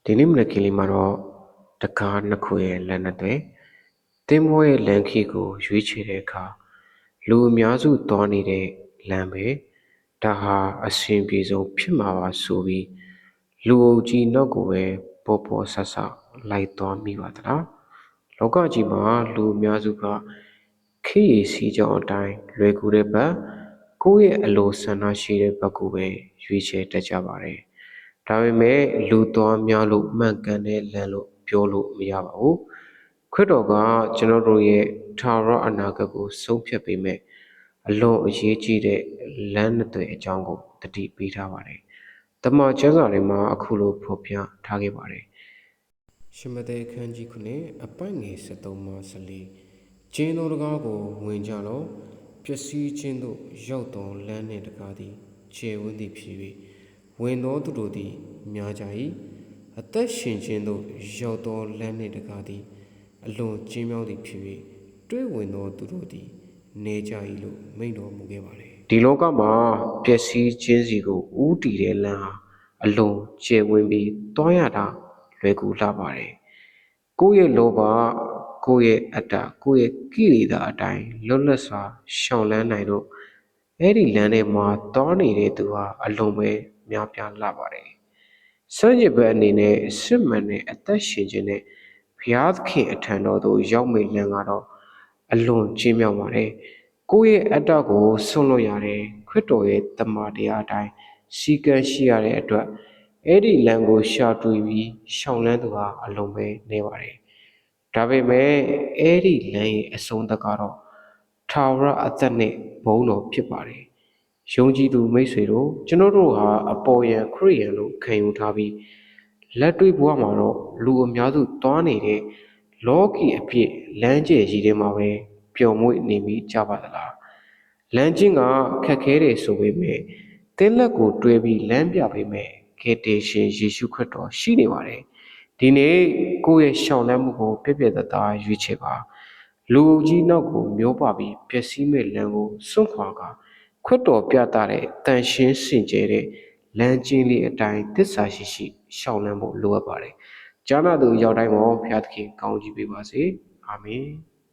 ဒီနေ့မနက်ခင်းလေးမှာတော့တကားနှစ်ခုရဲ့လမ်းနှစ်သွယ်သင်္ဘောရဲ့လမ်းခီးကိုရွေးချယ်တဲ့အခါလူအများစုသွားနေတဲ့လမ်းပဲဒါဟာအဆင်ပြေဆုံးဖြစ်မှာပါဆိုပြီးလူအုပ်ကြီးနောက်ကိုပဲပေါ်ပေါ်ဆဆလိုက်သွားမိပါသလားလောကကြီးမှာလူအများစုကခေတ်ရည်စီကြောင်းအတိုင်းလွယ်ကူတဲ့ဘက်ကိုယ့်ရဲ့အလိုဆန္ဒရှိတဲ့ဘက်ကိုပဲရွေးချယ်တတ်ကြပါတယ်ဒါပေမဲ့လူသွားများလို့မှန်ကန်တဲ့လမ်းလို့ပြောလို့မရပါဘူးခရစ်တော်ကကျွန်တော်တို့ရဲ့ထာဝရအနာဂတ်ကိုဆုံးဖြတ်ပေးမဲ့အလွန်အရေးကြီးတဲ့လမ်းနှစ်သွယ်အကြောင်းကိုတတိပေးထားပါတယ်တမန်ကျမ်းစာထဲမှာအခုလိုဖော်ပြထားခဲ့ပါတယ်ရှမဿဲခန်းကြီး9အပိုက်ငယ်73မှ14ကျင်းတော်တကားကိုဝင်ကြတော့ပျက်စီးခြင်းသို့ရောက်သောလမ်းနှင့်တကားသည်ခြေဝန်းသည်ဖြစ်၍ဝင်သောသူတို့သည်များကြ၏အသက်ရှင်ခြင်းသို့ရောက်သောလမ်းနှင့်တကားသည်အလွန်ကျဉ်းမြောင်းသည်ဖြစ်၍တွေ့ဝင်သောသူတို့သည်နေကြ၏လို့မိန့်တော်မူခဲ့ပါတယ်ဒီလောကမှာပျက်စီးခြင်းစီကိုဥတည်တဲ့လမ်းဟာအလွန်ကျယ်ဝန်းပြီးတွားရတာလွယ်ကူလှပါတယ်ကိုယ့်ရဲ့လောဘကိုယ့်ရဲ့အတ္တကိုယ့်ရဲ့ကိလေသာအတိုင်းလွတ်လပ်စွာရှောင်လန်းနိုင်တော့အဲ့ဒီလမ်းထဲမှာတွားနေတဲ့သူဟာအလွန်ပဲများပြားလှပါတယ်စံကျင်ဘက်အနေနဲ့စစ်မှန်တဲ့အသက်ရှင်ခြင်းနဲ့ဘုရားသခင်အထံတော်သို့ရောက်မဲ့လမ်းကတော့အလွန်ကျဉ်းမြောင်းပါတယ်ကိုယ့်ရဲ့အတ္တကိုဆွန့်လွတ်ရတယ်ခရစ်တော်ရဲ့တမန်တရားအတိုင်းစီကံရှိရတဲ့အတွက်အဲ့ဒီလမ်းကိုရှာတွေ့ပြီးရှောင်လန်းသူဟာအလွန်ပဲနေပါတယ်ဒါပေမဲ့အဲ့ဒီလမ်းရဲ့အဆုံးသတ်ကတော့ထာဝရအသက်နဲ့ဘုန်းတော်ဖြစ်ပါတယ်ယုံကြည်သူမိတ်ဆွေတို့ကျွန်တော်တို့ဟာအပေါ်ယံခရိယံလို့ခံယူထားပြီးလက်တွေ့ဘဝမှာတော့လူအများစုသွားနေတဲ့လောကီအဖြစ်လမ်းကျယ်ကြီးထဲမှာပဲပျော်မွေ့နေမိကြပါသလားလမ်းချင်းကခက်ခဲတယ်ဆိုပေမဲ့တင်းလက်ကိုတွဲပြီးလမ်းပြပေးမဲ့ခေတ္တရှင်ယေရှုခရစ်တော်ရှိနေပါတယ်ဒီနေ့ကိုယ့်ရဲ့ရှောင်လန်းမှုကိုပြည့်ပြည့်သားသားရွေးချယ်ပါလူကြီးနောက်ကိုမျောပါပြီးပျက်စီးမဲ့လမ်းကိုစွန့်ခွာကခွတ်တော်ပြတာတဲ့တန်ရှင်းစင်ကြယ်တဲ့လမ်းကျင်းလေးအတိုင်းသစ္စာရှိရှိရှောင်လန်းဖို့လိုအပ်ပါတယ်။ကြားနာသူရောက်တိုင်းမှာဘုရားသခင်ကောင်းချီးပေးပါစေ။အာမင်။